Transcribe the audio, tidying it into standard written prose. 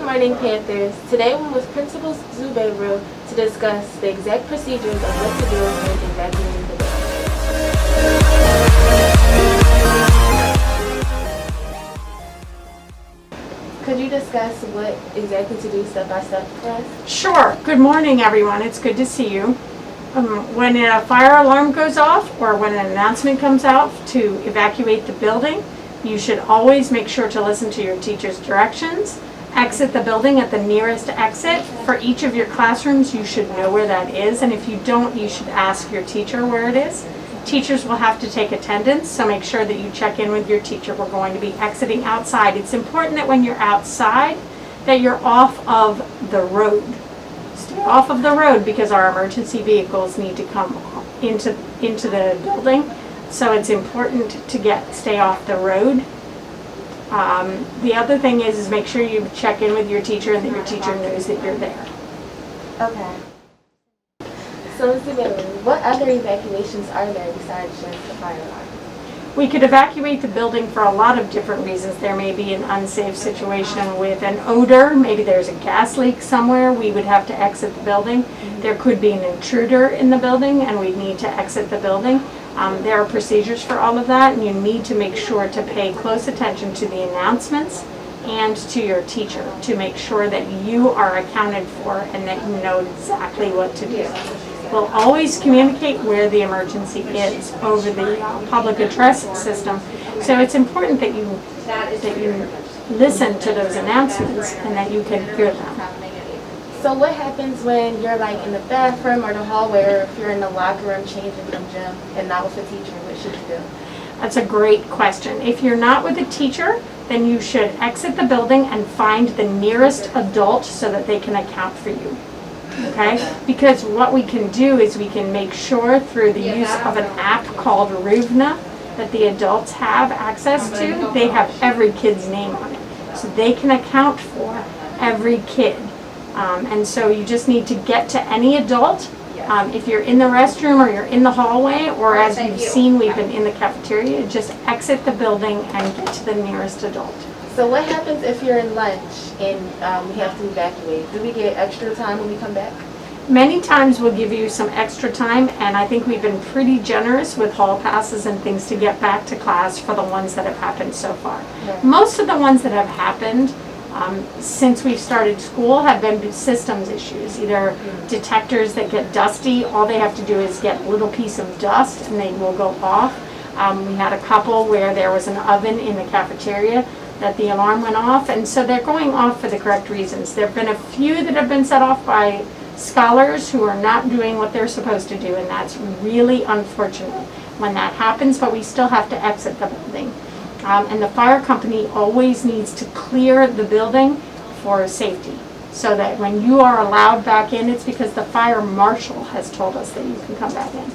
Good morning, Panthers. Today we're with Principal Zubairu to discuss the exact procedures of what to do when evacuating the building. Could you discuss what exactly to do step by step for us? Sure. Good morning, everyone. It's good to see you. When a fire alarm goes off or when an announcement comes out to evacuate the building, you should always make sure to listen to your teacher's directions. Exit the building at the nearest exit. For each of your classrooms, you should know where that is, and if you don't, you should ask your teacher where it is. Teachers will have to take attendance, so make sure that you check in with your teacher. We're going to be exiting outside. It's important that when you're outside, that you're off of the road. Stay off of the road because our emergency vehicles need to come into the building. So it's important to stay off the road. The other thing is make sure you check in with your teacher and that your teacher knows that you're there. Okay. So, what other evacuations are there besides just the fire alarm? We could evacuate the building for a lot of different reasons. There may be an unsafe situation with an odor. Maybe there's a gas leak somewhere. We would have to exit the building. There could be an intruder in the building and we'd need to exit the building. There are procedures for all of that, and you need to make sure to pay close attention to the announcements and to your teacher to make sure that you are accounted for and that you know exactly what to do. We'll always communicate where the emergency is over the public address system, so it's important that you listen to those announcements and that you can hear them. So what happens when you're like in the bathroom or the hallway, or if you're in the locker room changing from gym and not with a teacher? What should you do? That's a great question. If you're not with a teacher, then you should exit the building and find the nearest adult so that they can account for you. Okay? Because what we can do is we can make sure through the use of an app called Ruvna that the adults have access to. They have every kid's name on it. So they can account for every kid. And so you just need to get to any adult. If you're in the restroom or you're in the hallway, or as you've seen, we've been in the cafeteria, just exit the building and get to the nearest adult. So what happens if you're in lunch and we have to evacuate? Do we get extra time when we come back? Many times we'll give you some extra time, and I think we've been pretty generous with hall passes and things to get back to class for the ones that have happened so far. Right. Most of the ones that have happened since we've started school have been systems issues, either detectors that get dusty. All they have to do is get a little piece of dust and they will go off. We had a couple where there was an oven in the cafeteria that the alarm went off, and so they're going off for the correct reasons. There have been a few that have been set off by scholars who are not doing what they're supposed to do, and that's really unfortunate when that happens, but we still have to exit the building. And the fire company always needs to clear the building for safety, so that when you are allowed back in, it's because the fire marshal has told us that you can come back in.